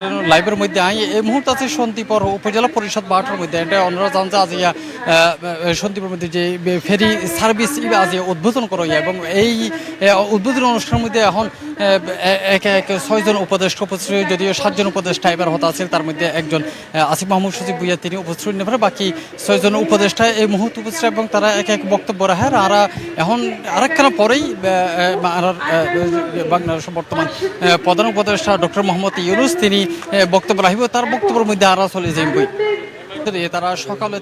লাইভের মধ্যে এই মুহূর্তে আছে সন্দীপর উপজেলা পরিষদ মাঠের মধ্যে এটা অন্যরা জান যে আজিয়া সন্দীপের মধ্যে যে ফেরি সার্ভিস আজি উদ্বোধন করা হয় এবং এই উদ্বোধন অনুষ্ঠানের মধ্যে এখন একে একে 6 জন উপদেষ্টা উপস্থিত, যদিও 7 জন উপদেষ্টা এবার হতে আছে, তার মধ্যে একজন আসিফ মাহমুদ সচিব ভুইয়া তিনি উপস্থিত নেবেন, বাকি 6 জন উপদেষ্টা এই মুহূর্তে উপস্থিত এবং তারা এক এক বক্তব্য রাখেন। আর এখন আরেকখানা পরেই বাংলাদেশের বর্তমান প্রধান উপদেষ্টা ডক্টর মোহাম্মদ ইউনূস তিনি বক্তব্য রাখব, তার বক্তব্যের মধ্যে আরা চলে যাই বই তারা সকালে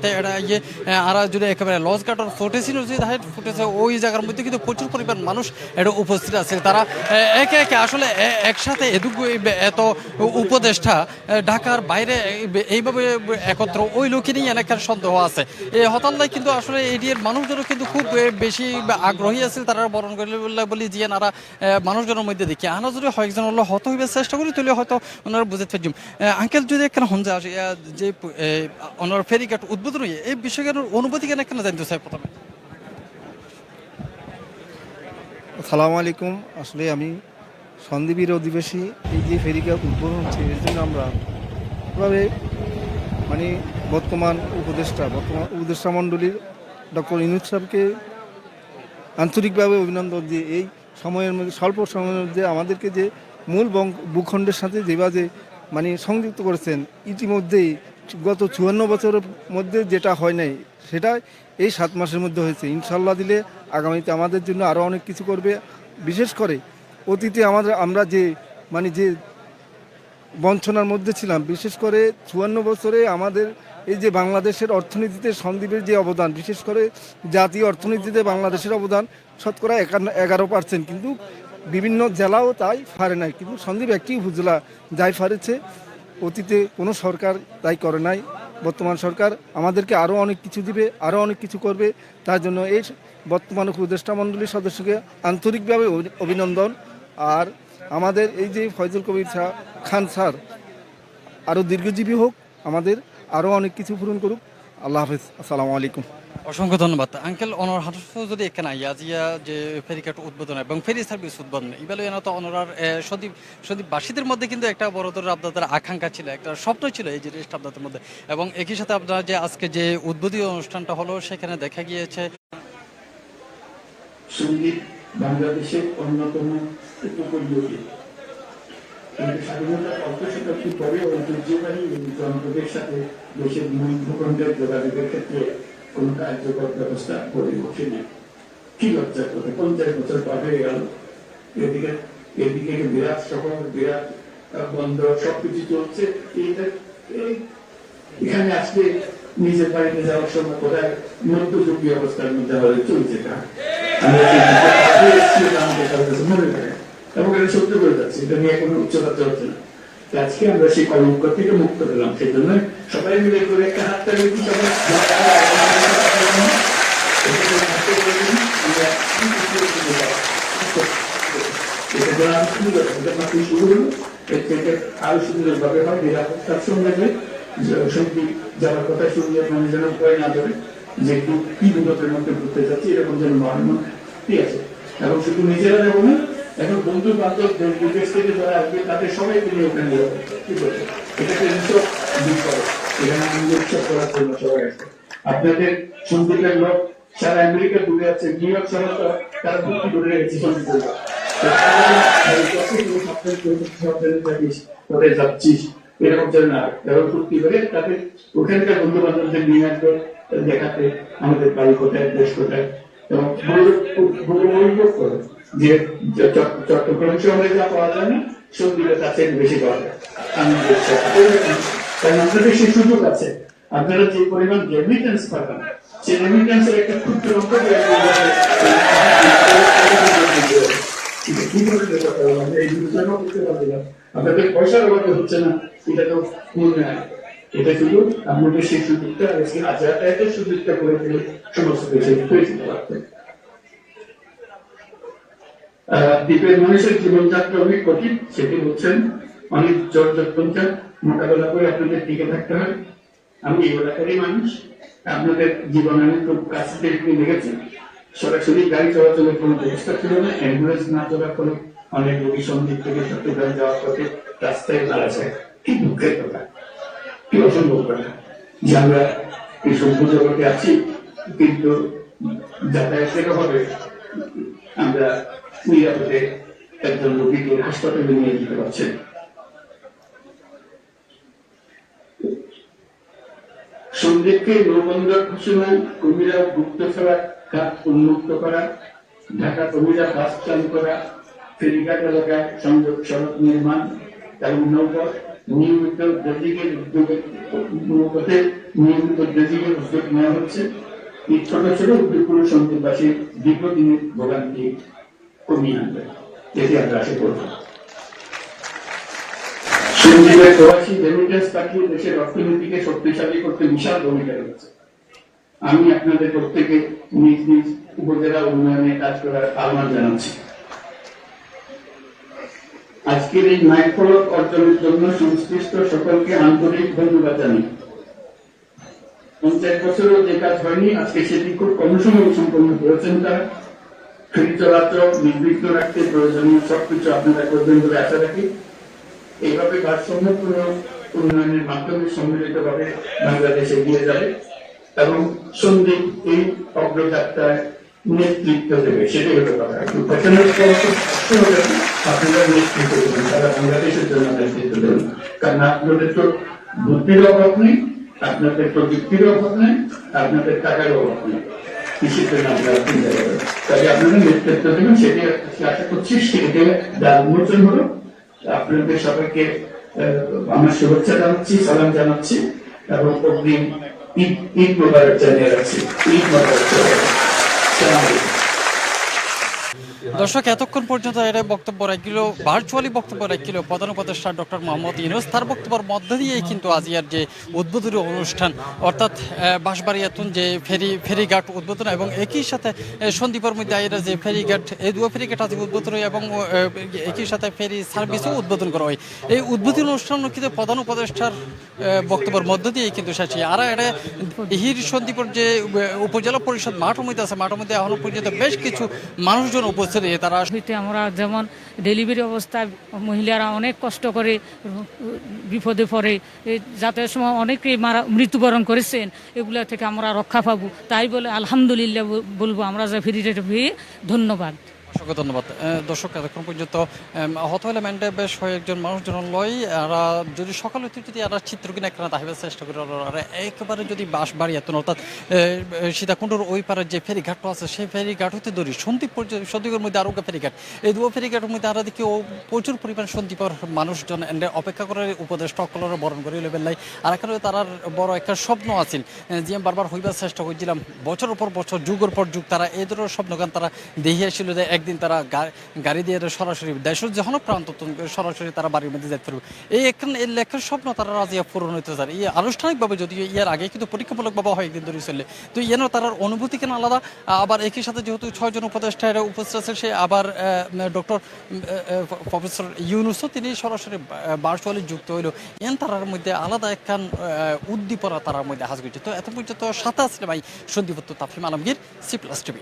আর যদি একেবারে লজ গার্ডের ফুটেছিল যে ফুটেছে ওই জায়গার মধ্যে কিন্তু প্রচুর পরিমাণ মানুষ এটা উপস্থিত আছে। তারা একে একে আসলে একসাথে এত উপদেষ্টা ঢাকার বাইরে এইভাবে একত্র ওই লোকে নিয়ে এলাকার সন্দেহ আছে। এই হতাল্লায় কিন্তু আসলে এটির মানুষজনও কিন্তু খুব বেশি আগ্রহী আছে, তারা বরণ করে বলি যে নারা মানুষজনের মধ্যে দেখি আনা যদি কয়েকজন হলো হত হইবার চেষ্টা করি তাহলে হয়তো ওনারা বুঝতে পারছি। আঙ্কেল যদি একখানে হন আসে যে ওনার ফেরিঘাট উদ্বোধন হয়ে এই বিষয়ের অনুভূতি কেন একখানে জানতে চাই প্রথমে। আসসালামু আলাইকুম। আসলে আমি সন্দ্বীপের অধিবাসী। এই যে ফেরিঘাট উদ্বোধন হচ্ছে এর জন্য আমরা এভাবে বর্তমান উপদেষ্টা মণ্ডলীর ডক্টর ইউনূস সাহেবকে আন্তরিকভাবে অভিনন্দন, যে এই সময়ের মধ্যে স্বল্প সময়ের মধ্যে আমাদেরকে যে মূল ভূখণ্ডের সাথে যেভাবে সংযুক্ত করেছেন। ইতিমধ্যেই গত 54 বছরের মধ্যে যেটা হয় নাই সেটা এই 7 মাসের মধ্যে হয়েছে। ইনশাল্লাহ দিলে আগামীতে আমাদের জন্য আরও অনেক কিছু করবে। বিশেষ করে অতীতে আমরা যে যে বঞ্চনার মধ্যে ছিলাম, বিশেষ করে 54 বছরে আমাদের এই যে বাংলাদেশের অর্থনীতিতে সন্দ্বীপের যে অবদান, বিশেষ করে জাতীয় অর্থনীতিতে বাংলাদেশের অবদান শতকরা 11%, কিন্তু বিভিন্ন জেলাও তাই পারে নাই, কিন্তু সন্দ্বীপ একটি উপজেলা যাই পারেছে। অতীতে কোনো সরকার তাই করে নাই। বর্তমান সরকার আমাদেরকে আরও অনেক কিছু দিবে, আরও অনেক কিছু করবে। তার জন্য এই বর্তমান উপদেষ্টা মণ্ডলীর সদস্যকে আন্তরিকভাবে অভিনন্দন। আর আমাদের এই যে ফয়জুল কবির খান স্যার আরও দীর্ঘজীবী হোক, আমাদের আরও অনেক কিছু পূরণ করুক। আল্লাহ হাফেজ। আসসালামু আলাইকুম। অসংখ্য ধন্যবাদ আঙ্কেল। অনর হাটস যদি এখানে আজিয়া যে ফেরিঘাট উদ্বোধন এবং ফেরি সার্ভিস উদ্বোধন এবার এনা তো অনরার সন্দীপবাসীদের মধ্যে কিন্তু একটা বড় ধরনের আপনাদের আকাঙ্ক্ষা ছিল, একটা স্বপ্ন ছিল এই জিনিসটা আপনাদের মধ্যে, এবং একই সাথে আপনারা যে আজকে যে উদ্বোধনী অনুষ্ঠানটা হলো সেখানে দেখা গিয়েছে সঙ্গীত বাংলাদেশের অন্যতম উপকূলীয় স্বাধীনতার অল্প শতাব্দী পরে ঐতিহ্যবাহী এই জনপদের সাথে দেশের মূল ভূখণ্ডের যোগাযোগের ক্ষেত্রে কোন কার্যকর ব্যবস্থা গড়ে ওঠেনি। কি লজ্জার কথা, 50 বছর পার হয়ে গেল, এদিকে বিরাট শহর, বিরাট বন্দর, সবকিছু চলছে। এখানে আজকে নিজের বাড়িতে যাওয়ার সময় কোথায় মধ্যযুগীয় অবস্থার মধ্যে হলে চলছে মনে করে, এবং এটা সত্য করে যাচ্ছে, এটা নিয়ে কোনো উচ্চতা চলছে না। আজকে আমরা সেই কলঙ্ক থেকে মুক্ত পেলাম, সেই জন্য সবাই মিলে করে একটা হাত তালি শুরু হলো। এর থেকে আরো সুন্দর ভাবে হয়, নিরাপত্তার সঙ্গে সঙ্গী যাওয়ার কথা শুনলে মানে যেন ভয় না ধরে যে একটু কি বিপদের মধ্যে ঘুরতে যাচ্ছি এরকম যেন মহান ঠিক আছে। এবং শুধু নিজেরা যাবো না, এখন বন্ধু বান্ধব বিদেশ থেকে যারা আসবে তাদের সবাই মিলে ওখানে যাবে। কি বলছে এটাকে উৎসব দিক করে, এখানে আনন্দ উৎসব করার জন্য সবাই আসবে। আপনাদের সন্দীপের লোক সারা আমেরিকা দূরে আছে, নিউ ইয়র্ক শহর তারা ভর্তি করে রেখেছে সন্দীপের লোক। কোথায় যাচ্ছিস এরকম যেন না ফুর্তি করে তাদের ওখানকার বন্ধু বান্ধবদের নিয়ে আসবে দেখাতে আমাদের বাড়ি কোথায়, দেশ কোথায়, এবং গৌরব করে যে চট্টগ্রাম শহরে যা পাওয়া যায় না সন্দীপের কাছে বেশি পাওয়া যায়। কারণ আপনাদের সেই সুযোগ আছে, আপনারা যে পরিমাণ রেমিটেন্স পাবেন সেই রেমিটেন্সের একটা ক্ষুদ্র অঙ্ক আপনাদের পয়সার অভাবে হচ্ছে না, এটা তো মনে হয়। এটা শুধু আপনাদের সেই সুযোগটা যাতায়াতের সুযোগটা করে দিলে সমস্ত দেশে হয়ে যেতে পারতেন। দ্বীপের মানুষের জীবনযাত্রা অনেক কঠিন, সেটি বলছেন অনেক জর্জরপন্থা মোকাবেলা করে আপনাদের টিকে থাকতে হয়। আমি এই এলাকারই মানুষ, আপনাদের জীবন আমি খুব কাছ থেকে দেখেছি। সরাসরি গাড়ি চলাচলের কোনো ব্যবস্থা ছিল না, অ্যাম্বুলেন্স না চলার ফলে অনেক রোগী সন্দ্বীপ থেকে চট্টগ্রাম যাওয়ার পথে রাস্তায় মারা যায়। কি দুঃখের কথা, কি অসম্ভব কথা যে আমরা এই সভ্য জগতে আছি, কিন্তু যাতায়াতের অভাবে আমরা নিরাপদে একজন রোগীকে হাসপাতালে নিয়ে যেতে পারছেন। সন্দেহকে নৌবন্দর ঘোষণা, কুমিরা গুপ্তছড়া ঘাট উন্মুক্ত করা, ঢাকা কুমিরা বাস চালু করা, ফেরিঘাট এলাকায় সংযোগ সড়ক নির্মাণ এবং নৌপথ নিয়মিত ড্রেজিংয়ের উদ্যোগে নৌপথে নিয়মিত ড্রেজিংয়ের উদ্যোগ নেওয়া হচ্ছে। এই ছোট ছোট উদ্যোগগুলো সন্দেহবাসীর দীর্ঘদিনের ভোগান্তি কমিয়ে আনবে, যেটি আমরা আশা করব। সঞ্জীবের প্রবাসী রেমিটেন্স পাঠিয়ে দেশের অর্থনীতিকে শক্তিশালী করতে বিশাল ভূমিকা রয়েছে। আমি আপনাদের প্রত্যেকে নিজ নিজ উপজেলা উন্নয়নে কাজ করার আহ্বান জানাচ্ছি। আজকের এই মাইলফলক অর্জনের জন্য সংশ্লিষ্ট সকলকে আন্তরিক ধন্যবাদ জানাই। 50 বছরেও যে কাজ হয়নি, আজকে সেটি খুব কম সময়ে সম্পন্ন করেছেন তারা। ফেরি চলাচল নির্বিঘ্ন রাখতে প্রয়োজনীয় সবকিছু আপনারা করবেন বলে আশা রাখি। এইভাবে ভারসাম্যপূর্ণ উন্নয়নের মাধ্যমে সম্মিলিতভাবে বাংলাদেশ এগিয়ে যাবে এবং সন্দীপ এই অগ্রযাত্রায় নেতৃত্ব দেবে, সেটাই হলো কথা। আপনারা নেতৃত্ব দেবেন, তারা বাংলাদেশের জন্য নেতৃত্ব দেবেন, কারণ আপনাদের তো বুদ্ধির অভাব নেই, আপনাদের প্রযুক্তির অভাব নেই, আপনাদের টাকার অভাব নেই, কৃষির জন্য আপনারা চিন্তা করবেন। তাই আপনারা নেতৃত্ব দেবেন, সেটি আশা করছি। সেটা যার উন্মোচন হলো। আপনাদের সবাইকে আমার শুভেচ্ছা জানাচ্ছি, সালাম জানাচ্ছি এবং অগ্রিম ঈদ মোবারক জানিয়ে রাখছি। ঈদ মোবারক। দর্শক, এতক্ষণ পর্যন্ত এটা বক্তব্য রাখছিল, ভার্চুয়ালি বক্তব্য রাখছিল প্রধান উপদেষ্টা ডক্টর মোহাম্মদ ইউনূস। তার বক্তব্যের মধ্য দিয়েই কিন্তু আজিয়ার যে উদ্বোধনী অনুষ্ঠান, অর্থাৎ বাঁশবাড়িয়াতুন যে ফেরিঘাট উদ্বোধন এবং একই সাথে সন্দ্বীপের মধ্যে আইরা যে ফেরিঘাট, এই দুটো ফেরিঘাট আজ উদ্বোধন হয় এবং একই সাথে ফেরি সার্ভিসও উদ্বোধন করা হয়। এই উদ্বোধনী অনুষ্ঠান কিন্তু প্রধান উপদেষ্টার বক্তব্যের মধ্য দিয়েই কিন্তু শেষ হয়। আর এটা হির সন্দ্বীপের যে উপজেলা পরিষদ মাঠের মধ্যে আছে, মাঠের মধ্যে এখনো পর্যন্ত বেশ কিছু মানুষজন উপস্থিত। তারা আমরা যেমন ডেলিভারি অবস্থায় মহিলারা অনেক কষ্ট করে বিপদে পড়ে, যাতায়াতের সময় অনেকেই মৃত্যুবরণ করেছেন, এগুলা থেকে আমরা রক্ষা পাবো। তাই বলে আলহামদুলিল্লাহ বলবো আমরা যে ফিরে ধন্যবাদ। অসংখ্য ধন্যবাদ। দর্শক, এতক্ষণ পর্যন্ত আহত হলে ম্যান্ডে বেশ কয়েকজন মানুষজন লয়। আর যদি সকালে যদি আর চিত্র কিনা একটা তাহিবার চেষ্টা করে, আর একেবারে যদি বাঁশবাড়িয়াতুন অর্থাৎ সীতাকুণ্ডুর ওই পারের যে ফেরিঘাটটা আছে, সেই ফেরিঘাট হতে ধরি সন্দ্বীপের মধ্যে আরো ফেরিঘাট, এই দুটো ফেরিঘাটের মধ্যে আর দেখি প্রচুর পরিমাণ সন্দ্বীপের মানুষজন অপেক্ষা করে উপদেষ্টা অকলরে বরণ করে লেবেন লাই। আর এখানে তার বড় একটা স্বপ্ন আছে, যে আমি বারবার হইবার চেষ্টা করছিলাম, বছরের পর বছর যুগের পর যুগ তারা এই ধরনের স্বপ্নগান তারা দেখিয়ে আসছিল যে একদিন তারা গাড়ি দিয়ে সরাসরি দেশের যখন প্রান্ত সরাসরি তারা বাড়ির মধ্যে যেতে পারবে। এই এই লেখার স্বপ্ন তারা রাজিয়া পূরণ হইতে চায়। এই আনুষ্ঠানিকভাবে যদিও ইয়ার আগে কিন্তু পরীক্ষামূলকভাবে হয় একদিন ধরে চললে, তো যেন তার অনুভূতি কেন আলাদা। আবার একই সাথে যেহেতু 6 জন উপদেষ্টা এরা উপস্থিত আছে, সে আবার ডক্টর প্রফেসর ইউনূসও তিনি সরাসরি ভার্চুয়ালি যুক্ত হইল, এন তারার মধ্যে আলাদা একখান উদ্দীপনা তারার মধ্যে হাজ করছে। তো এত পর্যন্ত সাথে আসলে ভাই সন্দীপ তাফহিম আলমগীর, C+ TV।